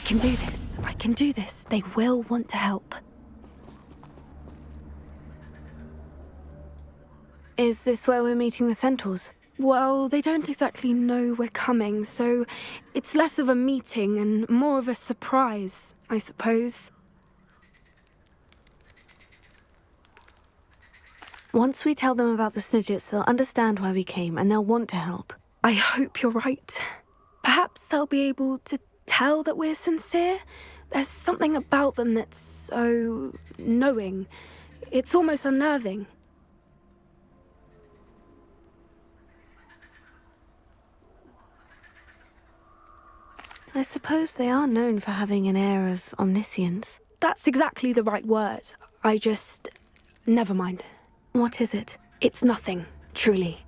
can do this. I can do this. They will want to help. Is this where we're meeting the centaurs? Well, they don't exactly know we're coming, so it's less of a meeting and more of a surprise, I suppose. Once we tell them about the Snidgets, they'll understand why we came and they'll want to help. I hope you're right. Perhaps they'll be able to tell that we're sincere. There's something about them that's so knowing. It's almost unnerving. I suppose they are known for having an air of omniscience. That's exactly the right word. Never mind. What is it? It's nothing, truly.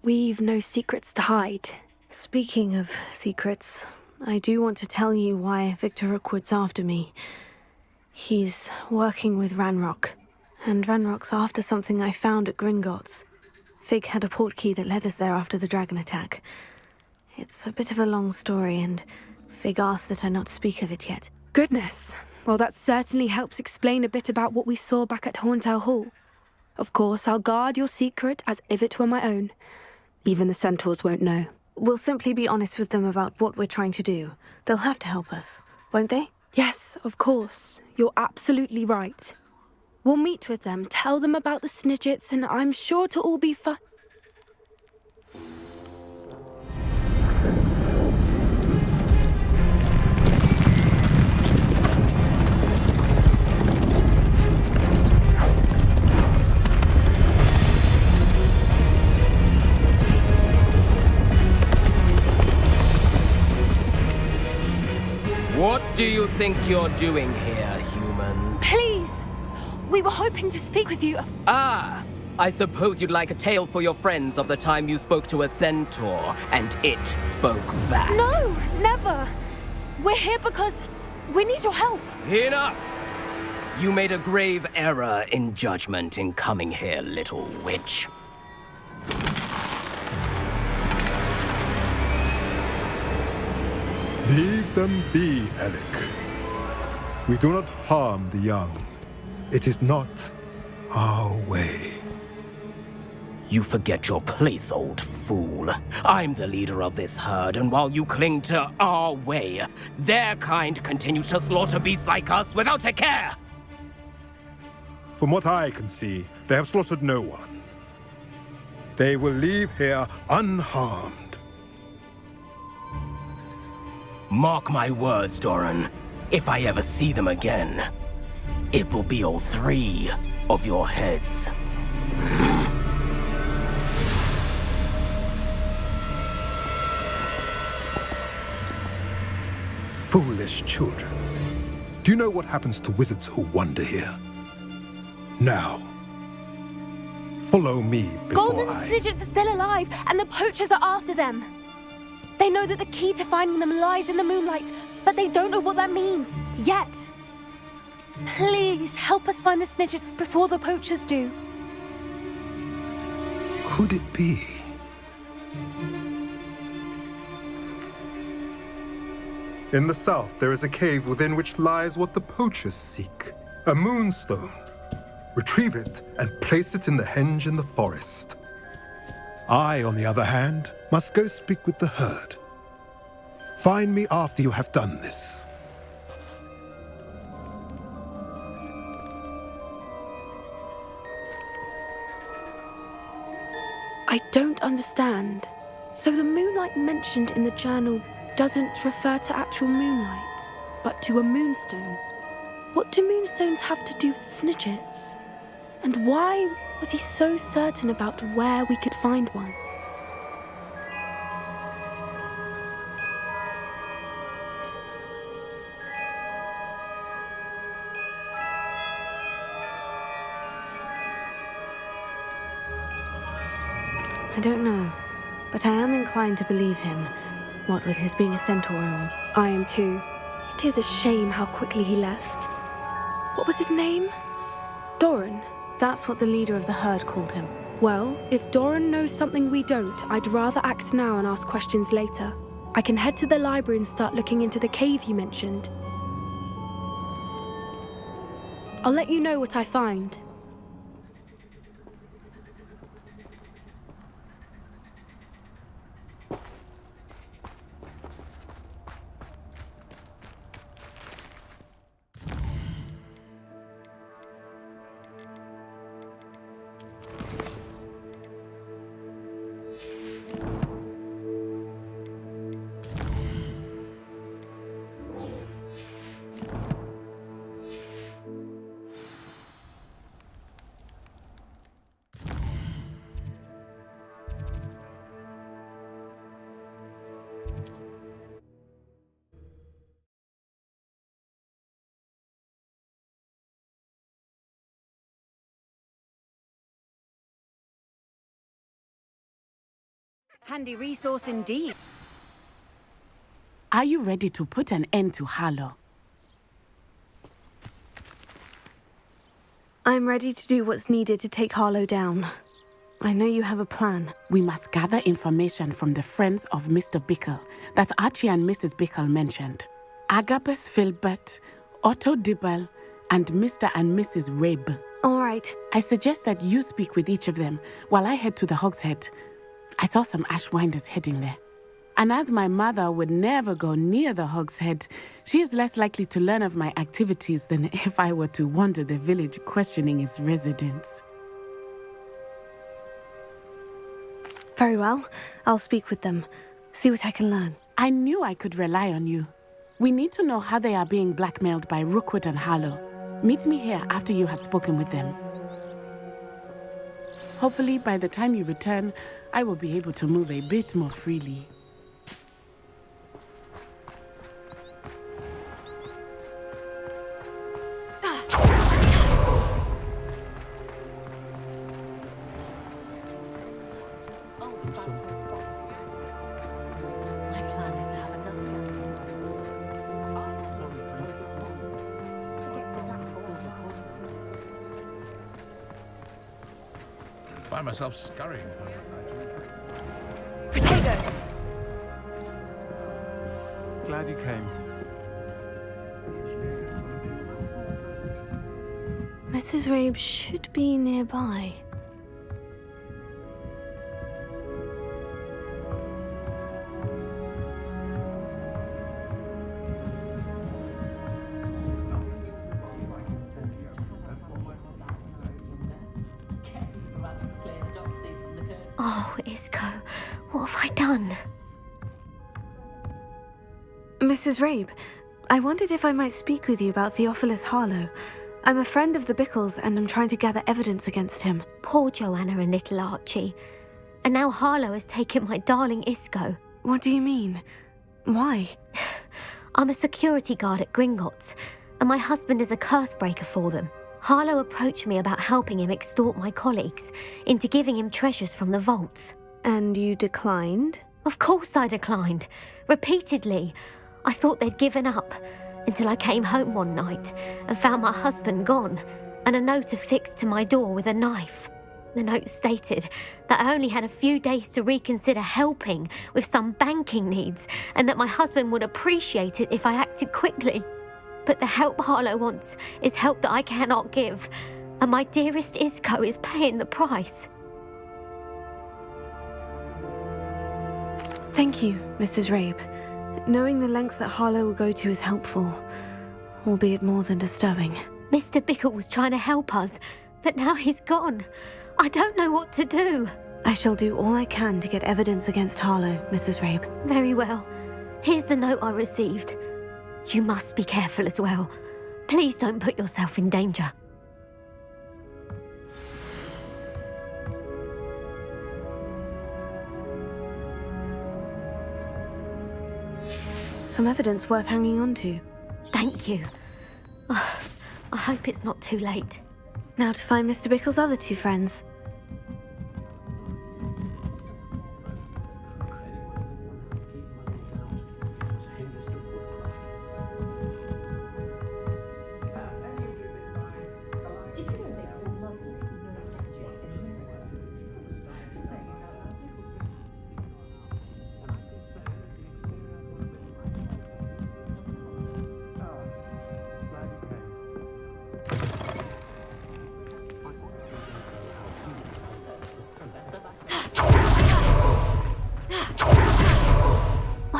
We've no secrets to hide. Speaking of secrets, I do want to tell you why Victor Rookwood's after me. He's working with Ranrock, and Ranrock's after something I found at Gringotts. Fig had a portkey that led us there after the dragon attack. It's a bit of a long story, and Fig asked that I not speak of it yet. Goodness. Well, that certainly helps explain a bit about what we saw back at Horntail Hall. Of course, I'll guard your secret as if it were my own. Even the centaurs won't know. We'll simply be honest with them about what we're trying to do. They'll have to help us, won't they? Yes, of course. You're absolutely right. We'll meet with them, tell them about the Snidgets, and I'm sure to all be fine. What do you think you're doing here, humans? Please! We were hoping to speak with you. Ah! I suppose you'd like a tale for your friends of the time you spoke to a centaur, and it spoke back. No, never. We're here because we need your help. Enough! You made a grave error in judgment in coming here, little witch. Leave them be, Alec. We do not harm the young. It is not our way. You forget your place, old fool. I'm the leader of this herd, and while you cling to our way, their kind continue to slaughter beasts like us without a care! From what I can see, they have slaughtered no one. They will leave here unharmed. Mark my words, Doran. If I ever see them again, it will be all 3 of your heads. Foolish children. Do you know what happens to wizards who wander here? Now, follow me before Golden Snidgets are still alive, and the poachers are after them. They know that the key to finding them lies in the moonlight, but they don't know what that means, yet. Please, help us find the Snidgets before the poachers do. Could it be? In the south, there is a cave within which lies what the poachers seek. A moonstone. Retrieve it and place it in the henge in the forest. I, on the other hand, must go speak with the herd. Find me after you have done this. I don't understand. So the moonlight mentioned in the journal doesn't refer to actual moonlight, but to a moonstone. What do moonstones have to do with Snidgets? And why was he so certain about where we could find one? I don't know, but I am inclined to believe him, what with his being a centaur and all. I am too. It is a shame how quickly he left. What was his name? Doran. That's what the leader of the herd called him. Well, if Doran knows something we don't, I'd rather act now and ask questions later. I can head to the library and start looking into the cave you mentioned. I'll let you know what I find. Handy resource indeed. Are you ready to put an end to Harlow? I'm ready to do what's needed to take Harlow down. I know you have a plan. We must gather information from the friends of Mr. Bickle that Archie and Mrs. Bickle mentioned. Agabus Filbert, Otto Dibble, and Mr. and Mrs. Rabe. All right. I suggest that you speak with each of them while I head to the Hogshead. I saw some Ashwinders heading there. And as my mother would never go near the Hogshead, she is less likely to learn of my activities than if I were to wander the village questioning its residents. Very well. I'll speak with them. See what I can learn. I knew I could rely on you. We need to know how they are being blackmailed by Rookwood and Harlow. Meet me here after you have spoken with them. Hopefully, by the time you return, I will be able to move a bit more freely. Find myself scurrying. Protego! Glad you came. Mrs. Rabe should be nearby. Oh, Isco, what have I done? Mrs. Rabe, I wondered if I might speak with you about Theophilus Harlow. I'm a friend of the Bickles and I'm trying to gather evidence against him. Poor Joanna and little Archie. And now Harlow has taken my darling Isco. What do you mean? Why? I'm a security guard at Gringotts, and my husband is a curse breaker for them. Harlow approached me about helping him extort my colleagues into giving him treasures from the vaults. And you declined? Of course I declined. Repeatedly. I thought they'd given up, until I came home one night and found my husband gone, and a note affixed to my door with a knife. The note stated that I only had a few days to reconsider helping with some banking needs, and that my husband would appreciate it if I acted quickly. But the help Harlow wants is help that I cannot give, and my dearest Isco is paying the price. Thank you, Mrs. Rabe. Knowing the lengths that Harlow will go to is helpful, albeit more than disturbing. Mr. Bickle was trying to help us, but now he's gone. I don't know what to do. I shall do all I can to get evidence against Harlow, Mrs. Rabe. Very well. Here's the note I received. You must be careful as well. Please don't put yourself in danger. Some evidence worth hanging on to. Thank you. Oh, I hope it's not too late. Now to find Mr. Bickle's other two friends.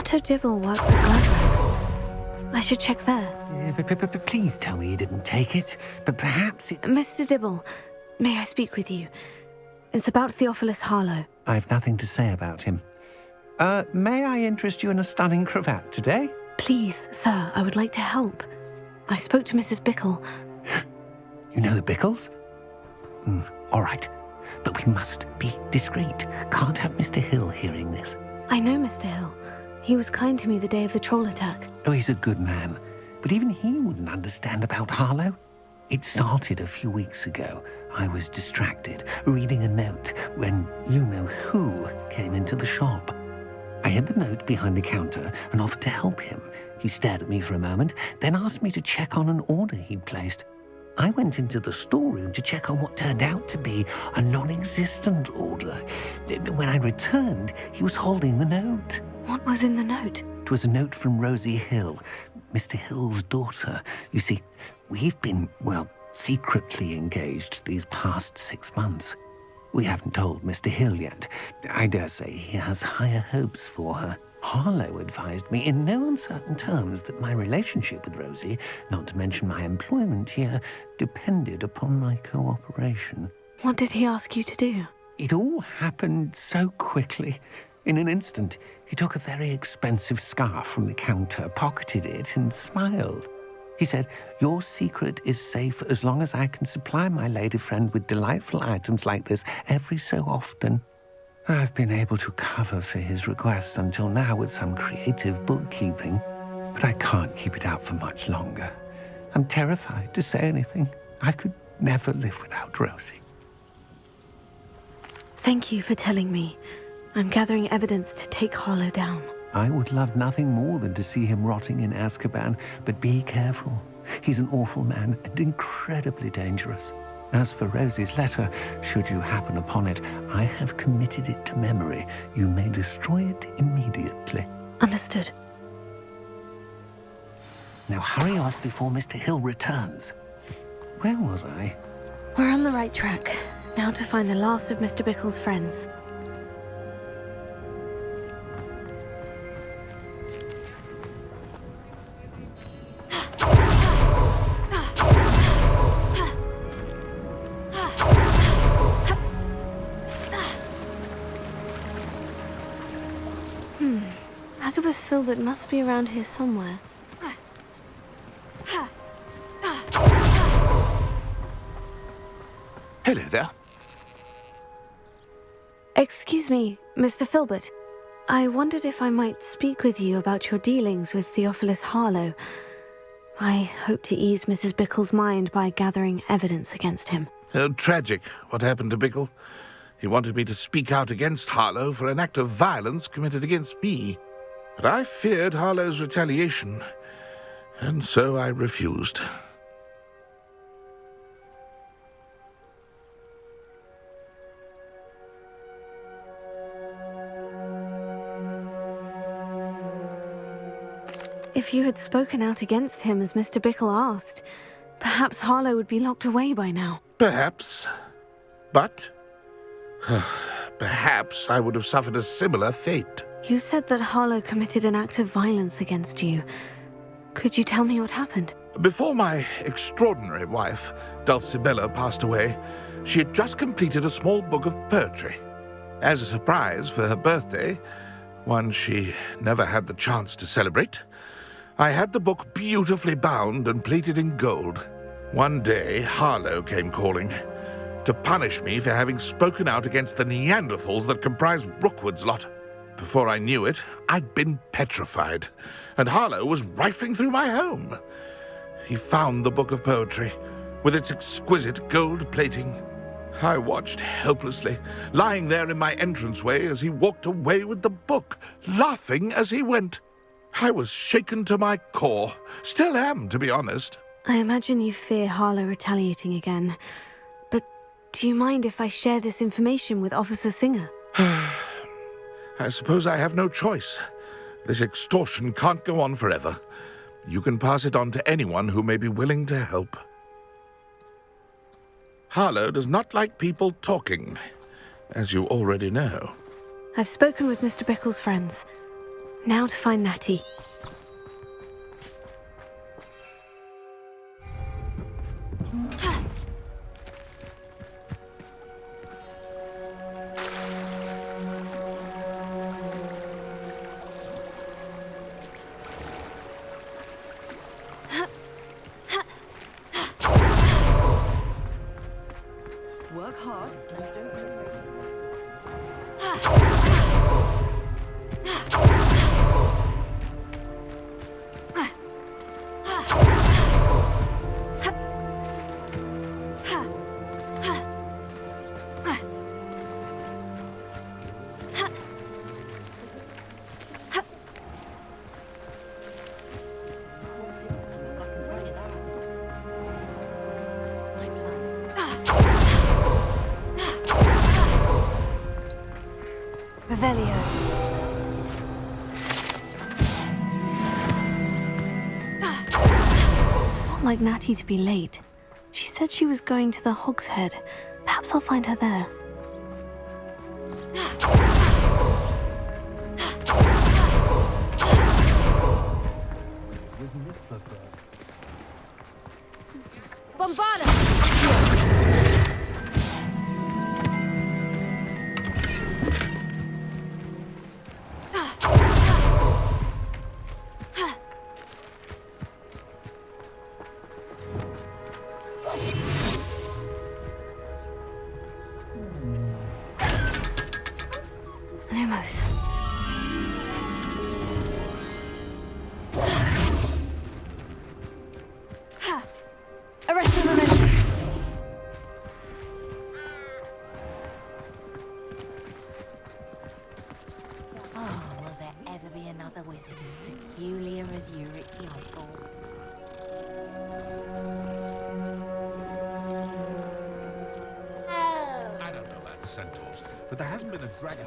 Dr. Dibble works at Gladwell's. I should check there. Please tell me you didn't take it. But perhaps it... Mr. Dibble, may I speak with you? It's about Theophilus Harlow. I've nothing to say about him. May I interest you in a stunning cravat today? Please, sir, I would like to help. I spoke to Mrs. Bickle. You know the Bickles? All right. But we must be discreet. Can't have Mr. Hill hearing this. I know Mr. Hill. He was kind to me the day of the troll attack. Oh, he's a good man. But even he wouldn't understand about Harlow. It started a few weeks ago. I was distracted, reading a note, when you-know-who came into the shop. I hid the note behind the counter and offered to help him. He stared at me for a moment, then asked me to check on an order he'd placed. I went into the storeroom to check on what turned out to be a non-existent order. When I returned, he was holding the note. What was in the note? It was a note from Rosie Hill, Mr. Hill's daughter. You see, we've been, well, secretly engaged these past 6 months. We haven't told Mr. Hill yet. I dare say he has higher hopes for her. Harlow advised me in no uncertain terms that my relationship with Rosie, not to mention my employment here, depended upon my cooperation. What did he ask you to do? It all happened so quickly. In an instant, he took a very expensive scarf from the counter, pocketed it, and smiled. He said, "Your secret is safe as long as I can supply my lady friend with delightful items like this every so often." I've been able to cover for his requests until now with some creative bookkeeping, but I can't keep it out for much longer. I'm terrified to say anything. I could never live without Rosie. Thank you for telling me. I'm gathering evidence to take Harlow down. I would love nothing more than to see him rotting in Azkaban, but be careful. He's an awful man and incredibly dangerous. As for Rosie's letter, should you happen upon it, I have committed it to memory. You may destroy it immediately. Understood. Now hurry off before Mr. Hill returns. Where was I? We're on the right track. Now to find the last of Mr. Bickle's friends. Agabus Filbert must be around here somewhere. Hello there. Excuse me, Mr. Filbert. I wondered if I might speak with you about your dealings with Theophilus Harlow. I hope to ease Mrs. Bickle's mind by gathering evidence against him. Tragic, what happened to Bickle. He wanted me to speak out against Harlow for an act of violence committed against me. But I feared Harlow's retaliation, and so I refused. If you had spoken out against him as Mr. Bickle asked, perhaps Harlow would be locked away by now. Perhaps. But perhaps I would have suffered a similar fate. You said that Harlow committed an act of violence against you. Could you tell me what happened? Before my extraordinary wife, Dulcibella, passed away, she had just completed a small book of poetry. As a surprise for her birthday, one she never had the chance to celebrate, I had the book beautifully bound and plated in gold. One day, Harlow came calling to punish me for having spoken out against the Neanderthals that comprised Rookwood's lot. Before I knew it, I'd been petrified, and Harlow was rifling through my home. He found the book of poetry, with its exquisite gold plating. I watched helplessly, lying there in my entranceway as he walked away with the book, laughing as he went. I was shaken to my core. Still am, to be honest. I imagine you fear Harlow retaliating again. But do you mind if I share this information with Officer Singer? I suppose I have no choice. This extortion can't go on forever. You can pass it on to anyone who may be willing to help. Harlow does not like people talking, as you already know. I've spoken with Mr. Bickle's friends. Now to find Natty. Work hard. Revelio. It's not like Natty to be late. She said she was going to the Hog's Head. Perhaps I'll find her there. Lumos. Arrest the momentum. Oh, will there ever be another wizard as peculiar as Eureka Eyeful? I don't know about centaurs, but there hasn't been a dragon.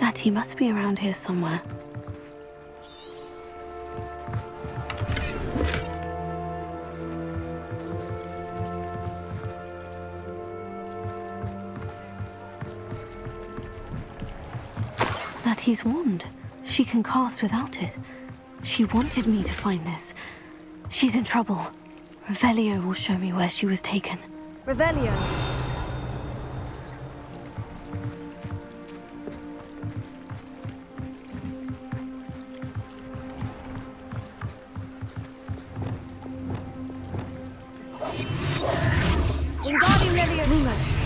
Natty must be around here somewhere. Natty's wand. She can cast without it. She wanted me to find this. She's in trouble. Revelio will show me where she was taken. Revelio. Wingardium Leviosa. Lumos.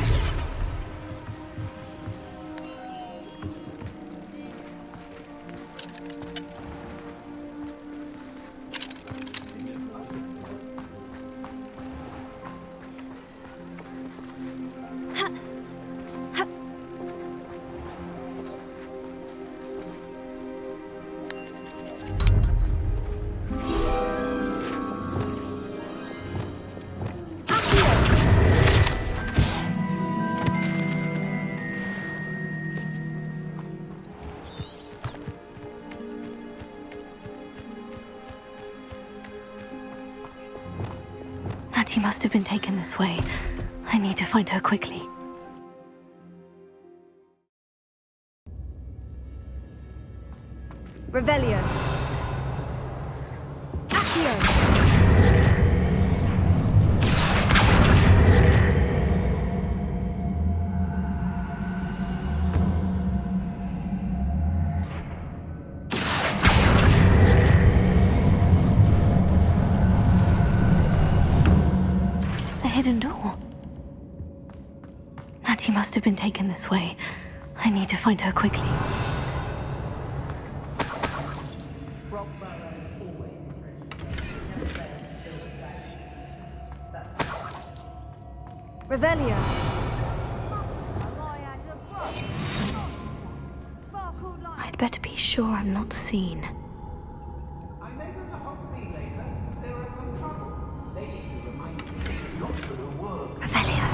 Natty must have been taken this way. I need to find her quickly. Revelio. Accio. The hidden door. Natty must have been taken this way. I need to find her quickly. Revelio. I'd better be sure I'm not seen. Revelio.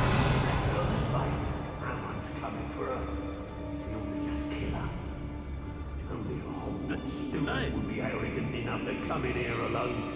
Would be arrogant enough to come in here alone.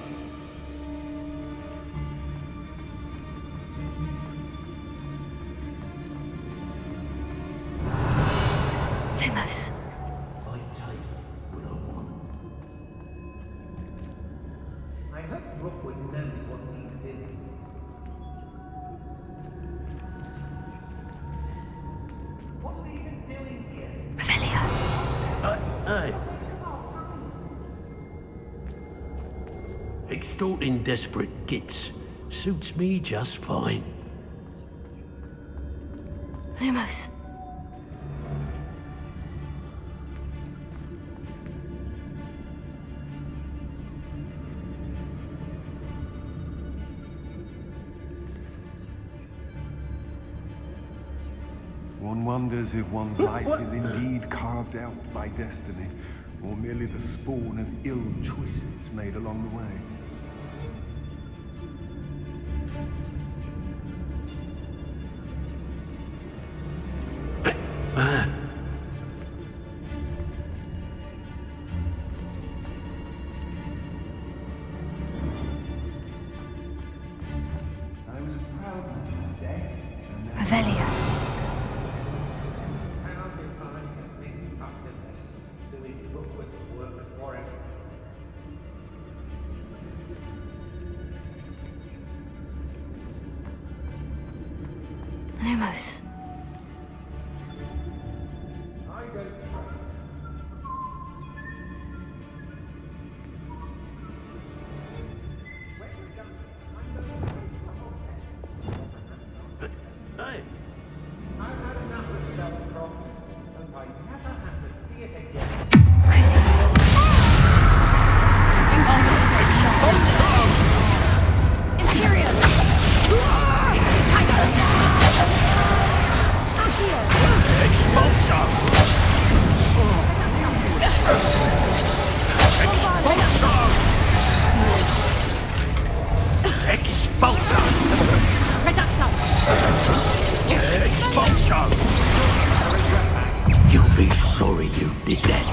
extorting desperate gits. Suits me just fine. Lumos. One wonders if one's life is indeed carved out by destiny, or merely the spawn of ill choices made along the way. I was a proud man today. Revelio. Lumos. Hey. I've had enough of the Belcroft. Hope I never have to see it again. Imperium! Expulsion! Expulsion! Expulsion! Expulsion! You'll be sorry you did that.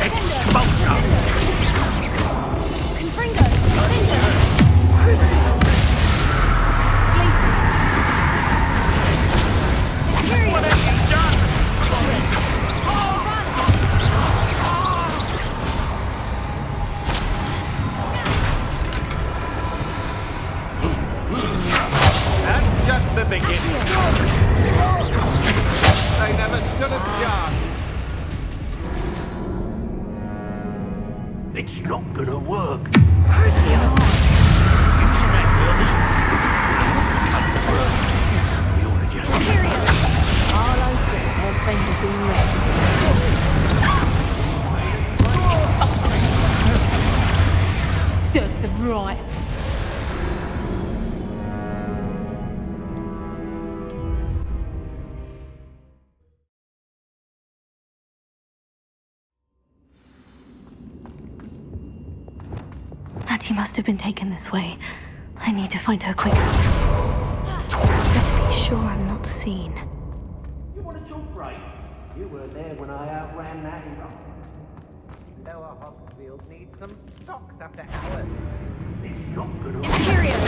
Expulsion! Confringo! Crucio! Glacius! Imperium! What have you done? That's just the beginning. They never stood a chance. It's not gonna work. Crucio! Using that girl is... We ought to just... Imperium! R06 won't send us in red. Serves them right. Natty must have been taken this way. I need to find her quickly. Better be sure I'm not seen. You want to talk right? You were there when I outran that hero. Lower Hogsfield needs some socks after hours. It's not gonna work. Imperium!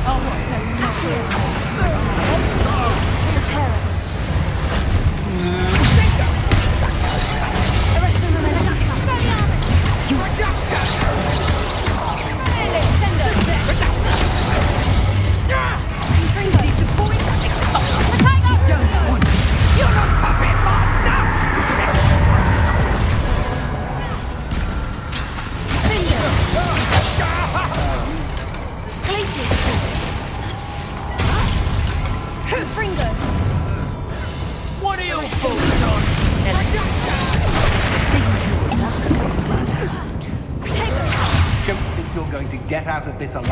Oh, Arrest the momentum! You are You're a puppet master! What are you fools on? Don't think you're going to get out of this alive.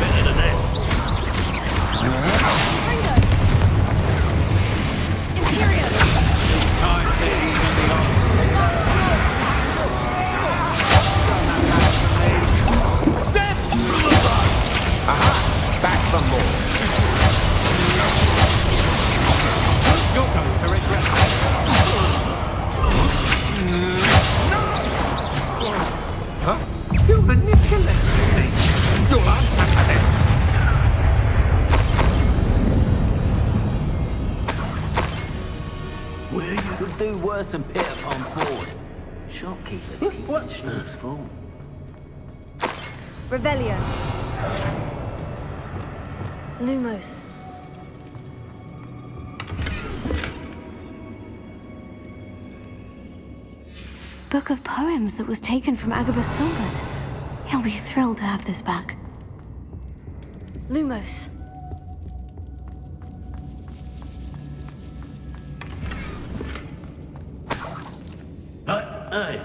Better than that. Time to even the Back for more. You're going to regret that. Huh? You manipulated me. You'll answer for this. Where you could do worse than pit upon board. Shopkeepers keep the shelves full. Revelio. Lumos. book of poems that was taken from Agabus Filbert. He'll be thrilled to have this back. Lumos.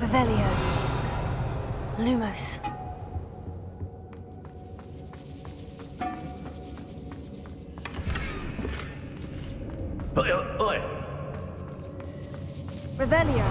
Revelio. Lumos. Revelio.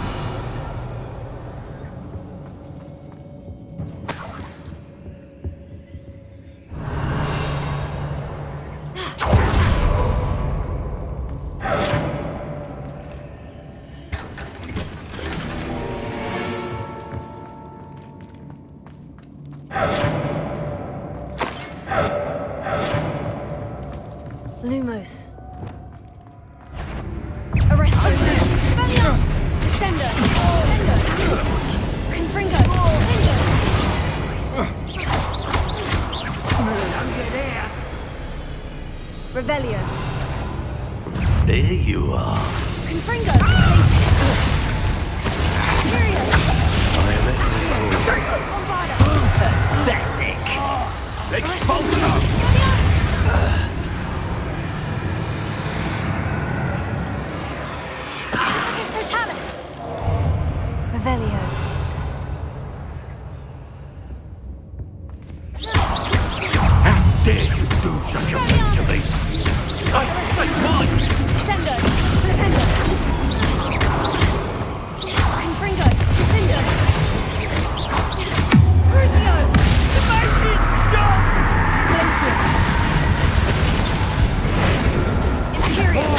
Lumos. Arresto. Descendo. Confringo. Revelio. There you are. Confringo. Pathetic. Expulsion. Revelio. How dare you do such a thing to me? That's mine. Descendo. Flipendo. Confringo. Defendo. Crucio. Make it stop! Glacius. Imperial.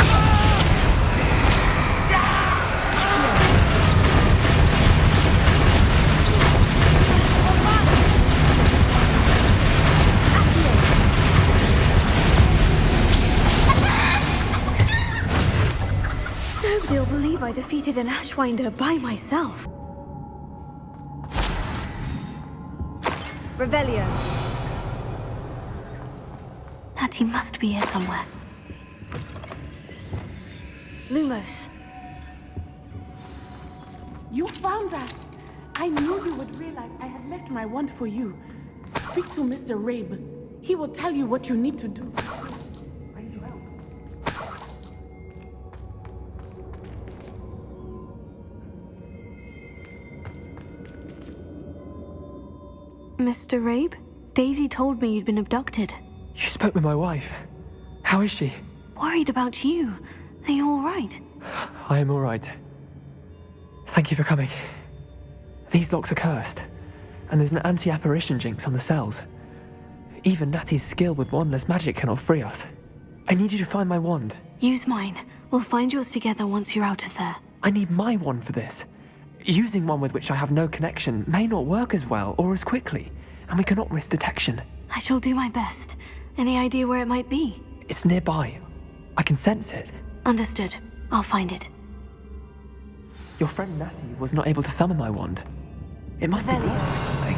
Nobody'll believe I defeated an Ashwinder by myself. Revelio. Natty must be here somewhere. Lumos. You found us! I knew you would realize I had left my wand for you. Speak to Mr. Rabe. He will tell you what you need to do. I need your help. Mr. Rabe? Daisy told me you'd been abducted. You spoke with my wife. How is she? Worried about you. Are you all right? I am all right. Thank you for coming. These locks are cursed, and there's an anti-apparition jinx on the cells. Even Natty's skill with wandless magic cannot free us. I need you to find my wand. Use mine. We'll find yours together once you're out of there. I need my wand for this. Using one with which I have no connection may not work as well or as quickly, and we cannot risk detection. I shall do my best. Any idea where it might be? It's nearby. I can sense it. Understood. I'll find it. Your friend Natty was not able to summon my wand. It must be blocked by something.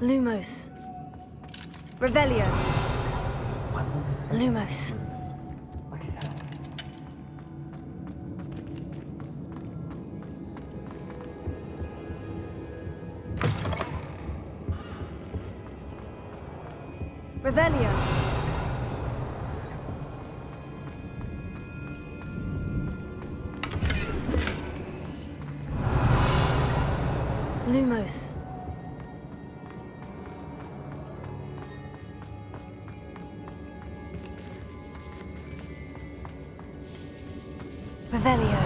Lumos. Revelio. Lumos. I can tell. Revelio. Lumos. Revelio.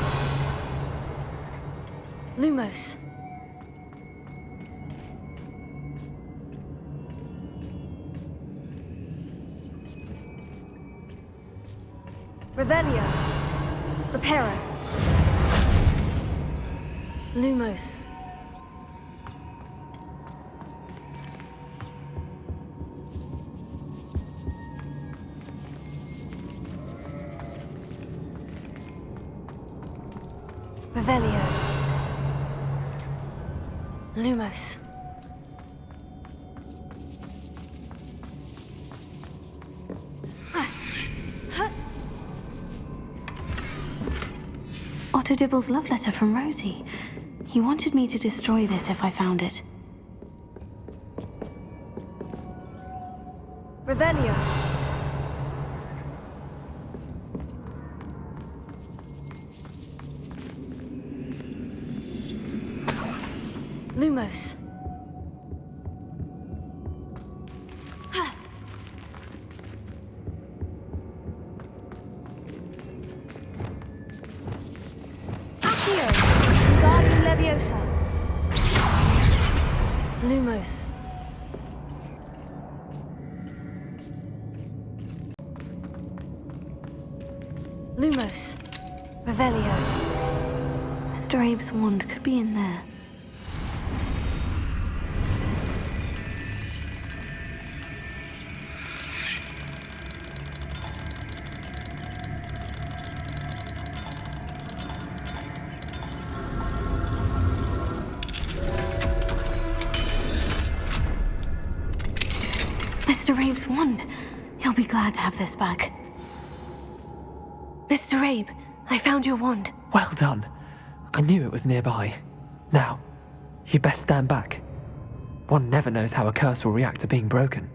Lumos. Revelio. Reparo. Lumos. Revelio. Lumos. Otto Dibble's love letter from Rosie. He wanted me to destroy this if I found it. Revelio. Lumos. Accio. Wingardium Leviosa. Lumos. Lumos. Revelio. Mr. Abe's wand could be in there. Mr. Abe's wand. He'll be glad to have this back. Mr. Abe, I found your wand. Well done. I knew it was nearby. Now, you best stand back. One never knows how a curse will react to being broken.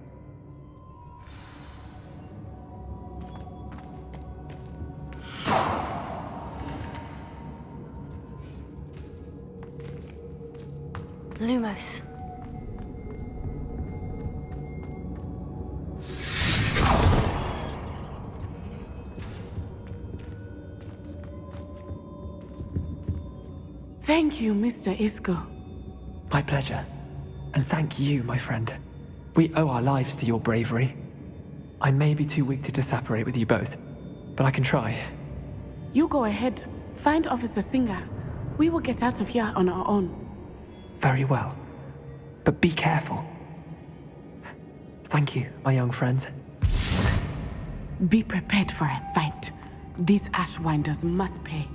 Lumos. Thank you, Mr. Isco. My pleasure. And thank you, my friend. We owe our lives to your bravery. I may be too weak to disapparate with you both, but I can try. You go ahead. Find Officer Singer. We will get out of here on our own. Very well. But be careful. Thank you, my young friends. Be prepared for a fight. These Ashwinders must pay.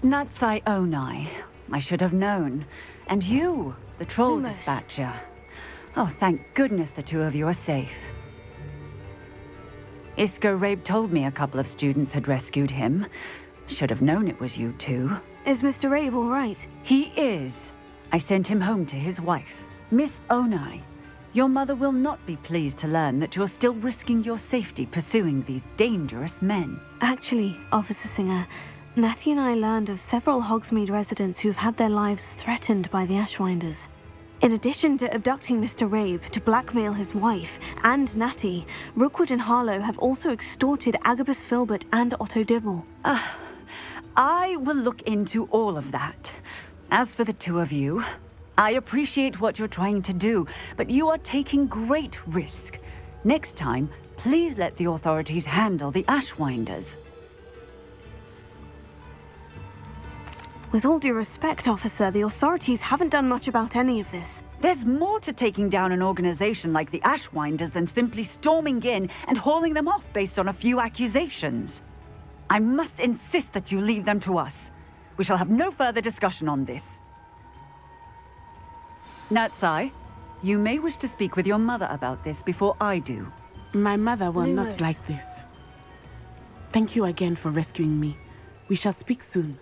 Natsai Onai. I should have known. And you, the troll Lumos. dispatcher. Oh, thank goodness the two of you are safe. Isco Rabe told me a couple of students had rescued him. Should have known it was you two. Is Mr. Abe all right? He is. I sent him home to his wife. Miss Onai, your mother will not be pleased to learn that you're still risking your safety pursuing these dangerous men. Actually, Officer Singer, Natty and I learned of several Hogsmeade residents who've had their lives threatened by the Ashwinders. In addition to abducting Mr. Rabe to blackmail his wife and Natty, Rookwood and Harlow have also extorted Agabus Filbert and Otto Dibble. I will look into all of that. As for the two of you, I appreciate what you're trying to do, but you are taking great risk. Next time, please let the authorities handle the Ashwinders. With all due respect, officer, the authorities haven't done much about any of this. There's more to taking down an organization like the Ashwinders than simply storming in and hauling them off based on a few accusations. I must insist that you leave them to us. We shall have no further discussion on this. Natsai, you may wish to speak with your mother about this before I do. My mother will not Lumos. like this. Thank you again for rescuing me. We shall speak soon.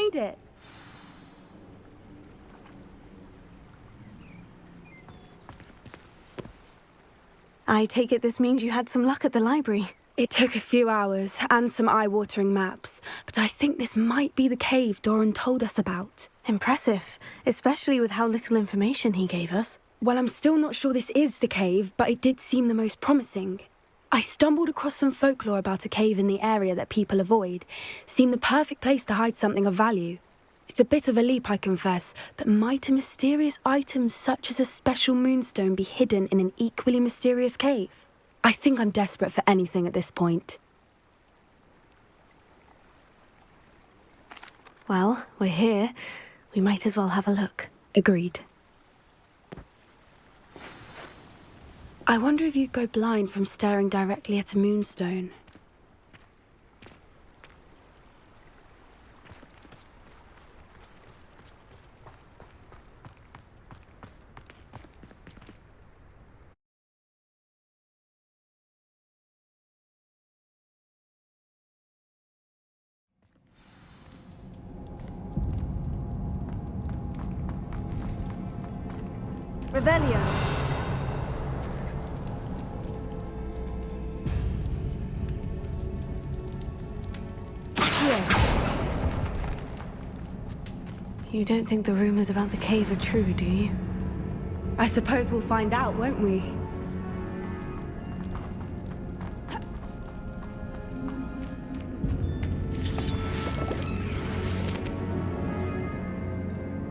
made it. I take it this means you had some luck at the library. It took a few hours and some eye-watering maps, but I think this might be the cave Doran told us about. Impressive, especially with how little information he gave us. Well, I'm still not sure this is the cave, but it did seem the most promising. I stumbled across some folklore about a cave in the area that people avoid. Seemed the perfect place to hide something of value. It's a bit of a leap, I confess, but might a mysterious item such as a special moonstone be hidden in an equally mysterious cave? I think I'm desperate for anything at this point. Well, we're here. We might as well have a look. Agreed. I wonder if you'd go blind from staring directly at a moonstone. Revelio. You don't think the rumors about the cave are true, do you? I suppose we'll find out, won't we?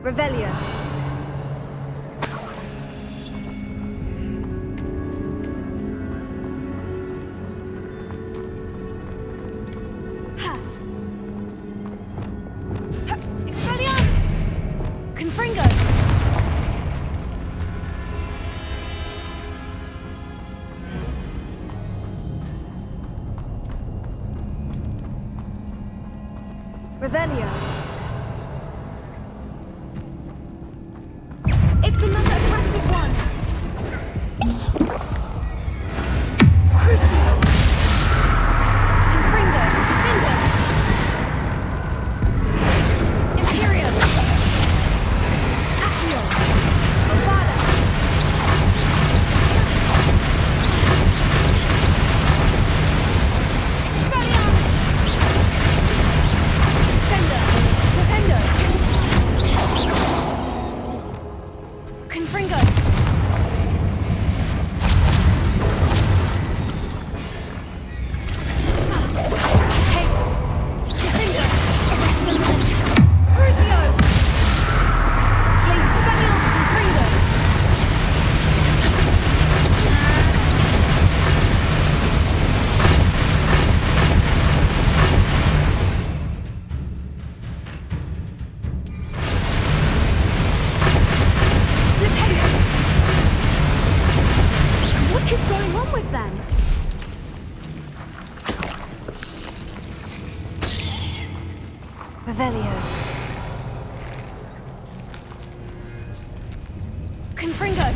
Revelio. Revelio. It's another aggressive one! Crucio. Confringo. Defender. Imperium. Accio. Ovada. Expelliarmus. Sender. Defender. Confringo. Take. Defender. Crucio. Please spell Confringo. What is going on with them? Revelio. Confringo.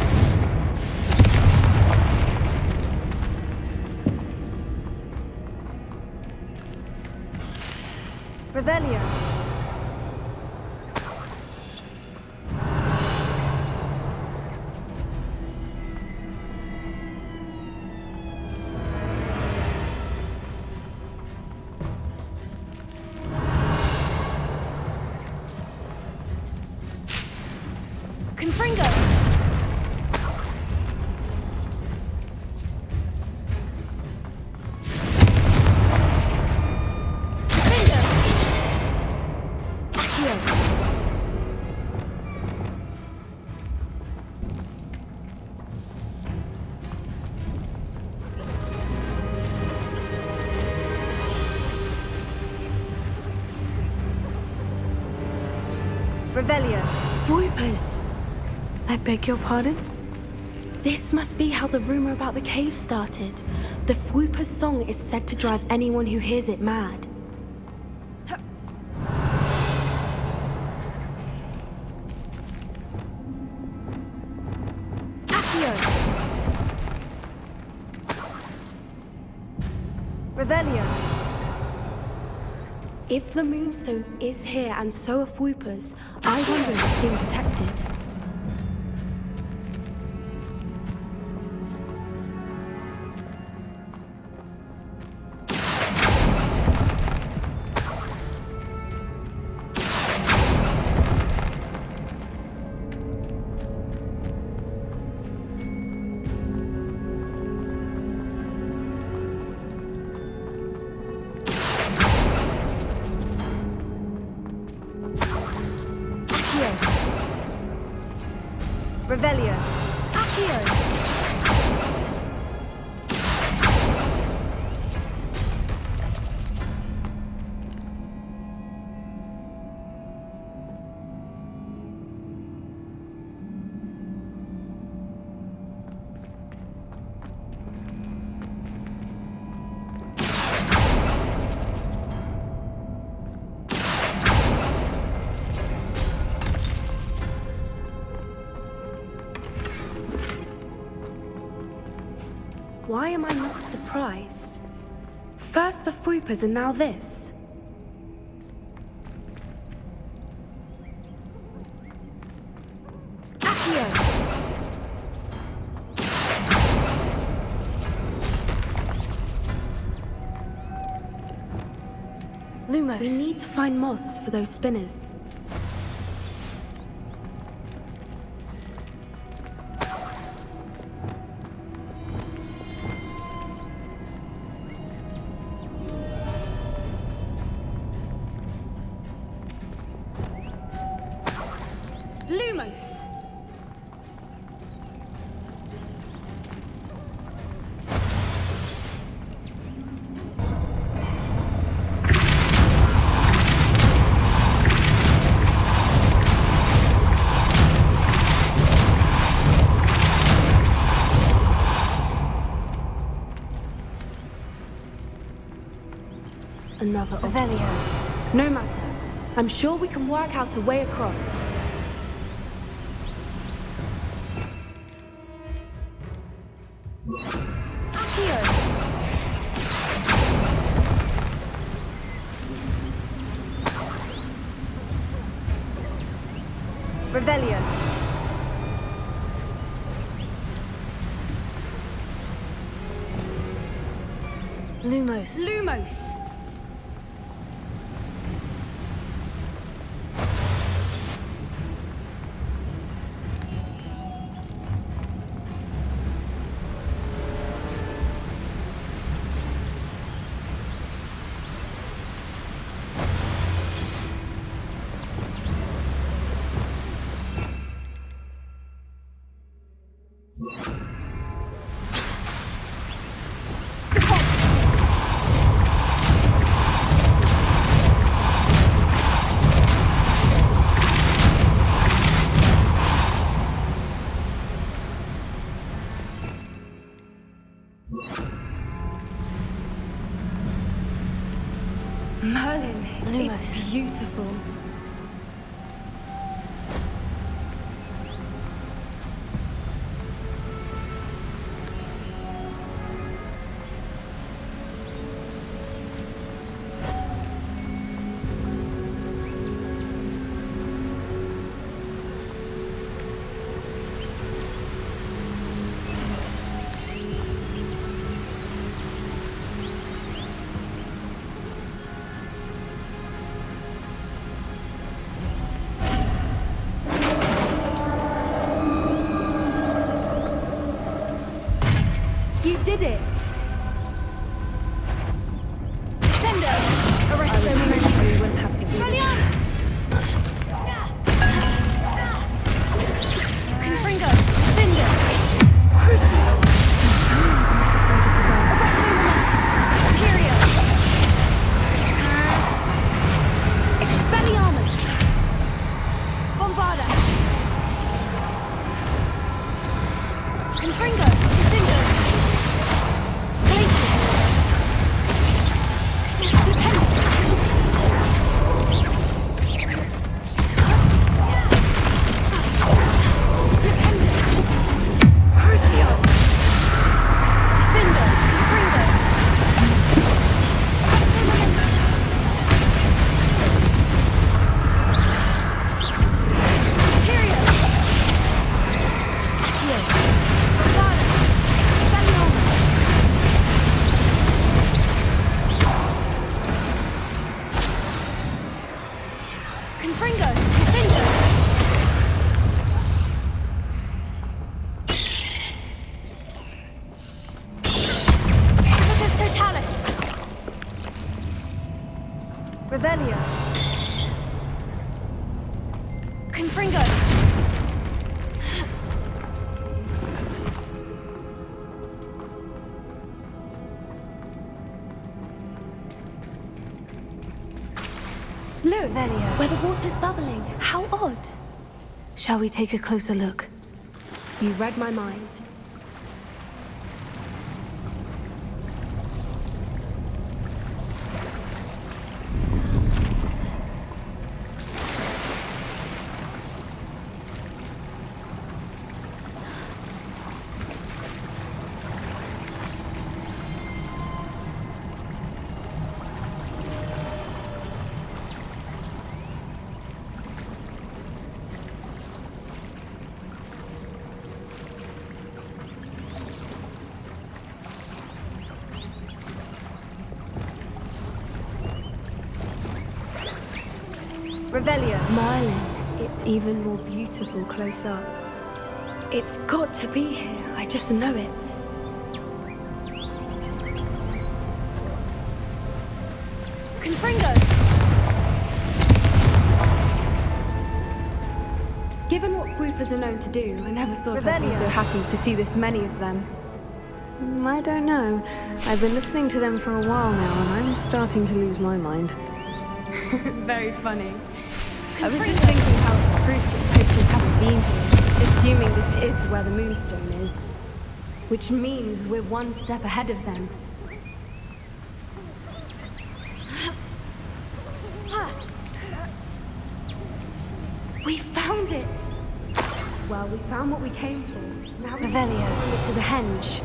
Revelio. Confringo. Defender. Accio. Revelio. Voipers! I beg your pardon? This must be how the rumor about the cave started. The Whooper's song is said to drive anyone who hears it mad. Accio. Revelio. If the Moonstone is here and so are Whoopers, I wonder if it's being protected. Revelio. Accio. Why am I not surprised? First the Whoopers and now this. Lumos. We need to find moths for those spinners. Lumos! Another obstacle. No matter. I'm sure we can work out a way across. Revelio. Lumos. Lumos! Merlin, it's beautiful. You did it! Sendo! Arrest them. We wouldn't have to do this. Confringo! Findo! Crucio! Someone's not afraid of the dark. Arrest them. Curio! Expelliarmus! Bombarda! Confringo! Defendo! Revelio. Confringo. Look, Revelio. where the water's bubbling. How odd. Shall we take a closer look? You read my mind. Revelio. Merlin, it's even more beautiful close up. It's got to be here, I just know it. Confringo. Given what swoopers are known to do, I never thought I'd be Revelio. so happy to see this many of them. I don't know. I've been listening to them for a while now, and I'm starting to lose my mind. Very funny. I was just thinking how it's proof that poachers haven't been here, assuming this is where the Moonstone is. Which means we're one step ahead of them. We found it! Well, we found what we came for. Now we Revelio. it to the henge.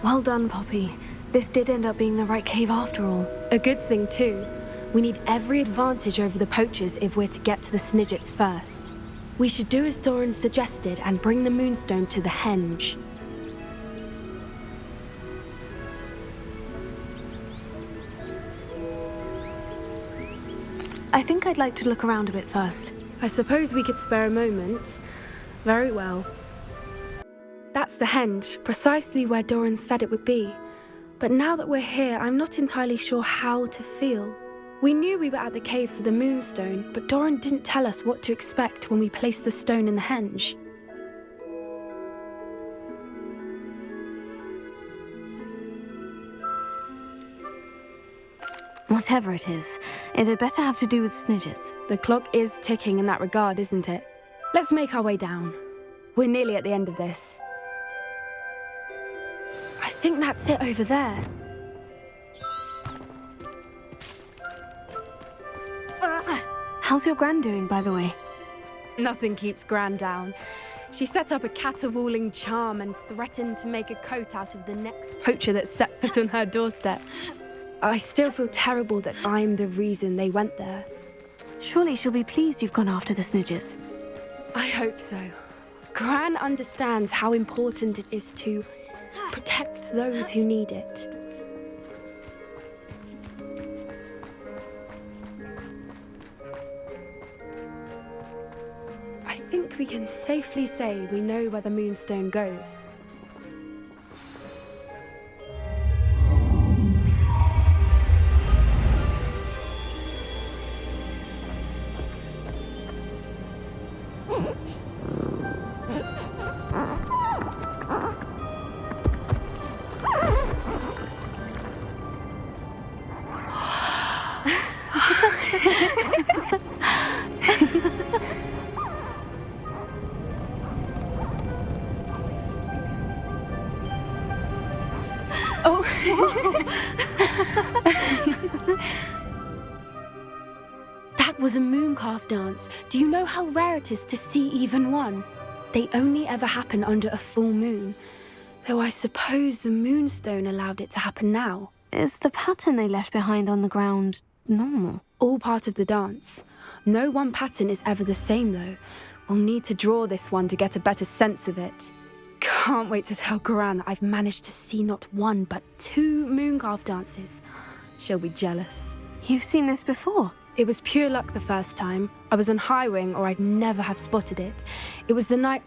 Well done, Poppy. This did end up being the right cave after all. A good thing, too. We need every advantage over the poachers if we're to get to the Snidgets first. We should do as Doran suggested and bring the Moonstone to the henge. I think I'd like to look around a bit first. I suppose we could spare a moment. Very well. That's the henge, precisely where Doran said it would be. But now that we're here, I'm not entirely sure how to feel. We knew we were at the cave for the Moonstone, but Doran didn't tell us what to expect when we placed the stone in the henge. Whatever it is, it had better have to do with Snidgets. The clock is ticking in that regard, isn't it? Let's make our way down. We're nearly at the end of this. I think that's it over there. How's your Gran doing, by the way? Nothing keeps Gran down. She set up a caterwauling charm and threatened to make a coat out of the next poacher that set foot on her doorstep. I still feel terrible that I'm the reason they went there. Surely she'll be pleased you've gone after the Snidgets. I hope so. Gran understands how important it is to protect those who need it. I think we can safely say we know where the Moonstone goes. That was a mooncalf dance. Do you know how rare it is to see even one? They only ever happen under a full moon. Though I suppose the Moonstone allowed it to happen now. Is the pattern they left behind on the ground normal? All part of the dance. No one pattern is ever the same, though. We'll need to draw this one to get a better sense of it. Can't wait to tell Gran that I've managed to see not one, but 2 mooncalf dances. She'll be jealous. You've seen this before? It was pure luck the first time. I was on High Wing, or I'd never have spotted it. It was the night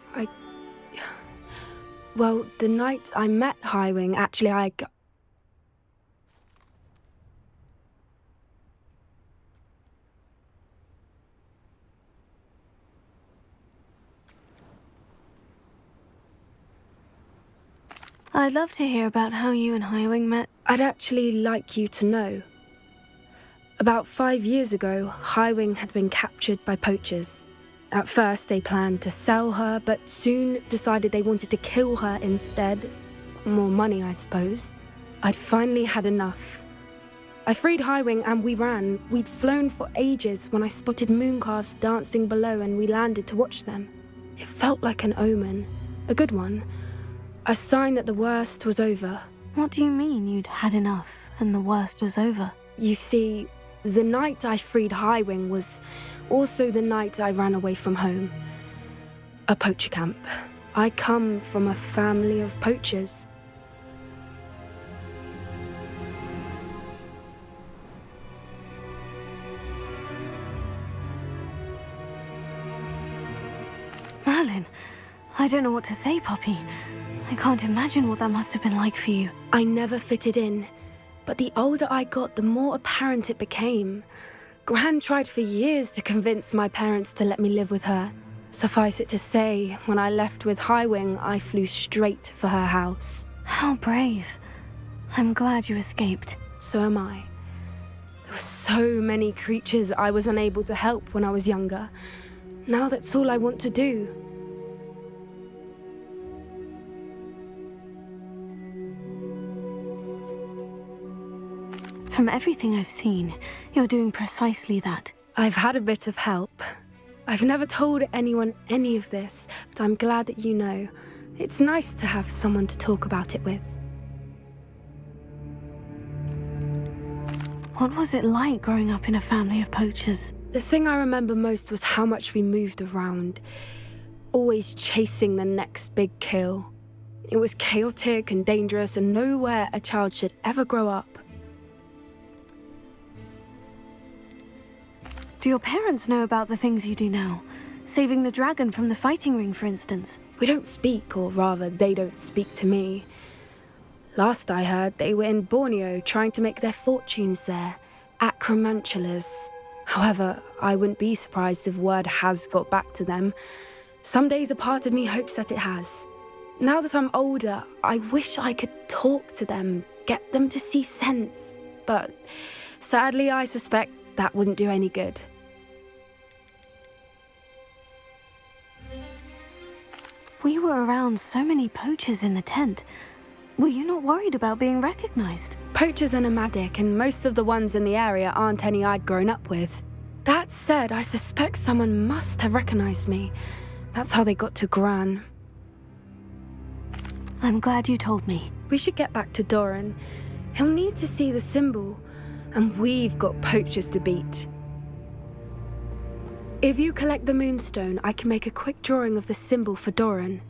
the night I met High Wing, actually, I'd love to hear about how you and Highwing met. I'd actually like you to know. About 5 years ago, Highwing had been captured by poachers. At first, they planned to sell her, but soon decided they wanted to kill her instead. More money, I suppose. I'd finally had enough. I freed Highwing and we ran. We'd flown for ages when I spotted mooncalves dancing below and we landed to watch them. It felt like an omen. A good one. A sign that the worst was over. What do you mean you'd had enough and the worst was over? You see, the night I freed Highwing was also the night I ran away from home. A poacher camp. I come from a family of poachers. Merlin, I don't know what to say, Poppy. I can't imagine what that must have been like for you. I never fitted in, but the older I got, the more apparent it became. Gran tried for years to convince my parents to let me live with her. Suffice it to say, when I left with Highwing, I flew straight for her house. How brave. I'm glad you escaped. So am I. There were so many creatures I was unable to help when I was younger. Now that's all I want to do. From everything I've seen, you're doing precisely that. I've had a bit of help. I've never told anyone any of this, but I'm glad that you know. It's nice to have someone to talk about it with. What was it like growing up in a family of poachers? The thing I remember most was how much we moved around, always chasing the next big kill. It was chaotic and dangerous and nowhere a child should ever grow up. Do your parents know about the things you do now? Saving the dragon from the fighting ring, for instance? We don't speak, or rather, they don't speak to me. Last I heard, they were in Borneo trying to make their fortunes there, acromantulas. However, I wouldn't be surprised if word has got back to them. Some days a part of me hopes that it has. Now that I'm older, I wish I could talk to them, get them to see sense. But sadly, I suspect that wouldn't do any good. We were around so many poachers in the tent. Were you not worried about being recognized? Poachers are nomadic, and most of the ones in the area aren't any I'd grown up with. That said, I suspect someone must have recognized me. That's how they got to Gran. I'm glad you told me. We should get back to Doran. He'll need to see the symbol, and we've got poachers to beat. If you collect the moonstone, I can make a quick drawing of the symbol for Doran.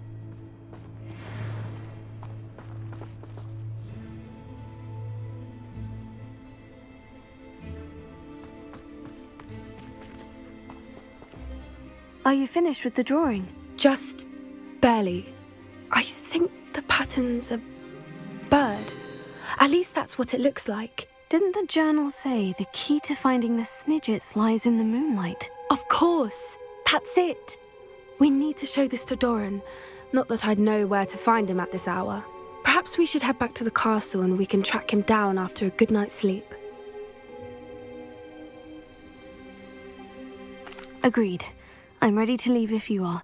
Are you finished with the drawing? Just barely. I think the pattern's a bird. At least that's what it looks like. Didn't the journal say the key to finding the Snidgets lies in the moonlight? Of course. That's it. We need to show this to Doran. Not that I'd know where to find him at this hour. Perhaps we should head back to the castle and we can track him down after a good night's sleep. Agreed. I'm ready to leave if you are.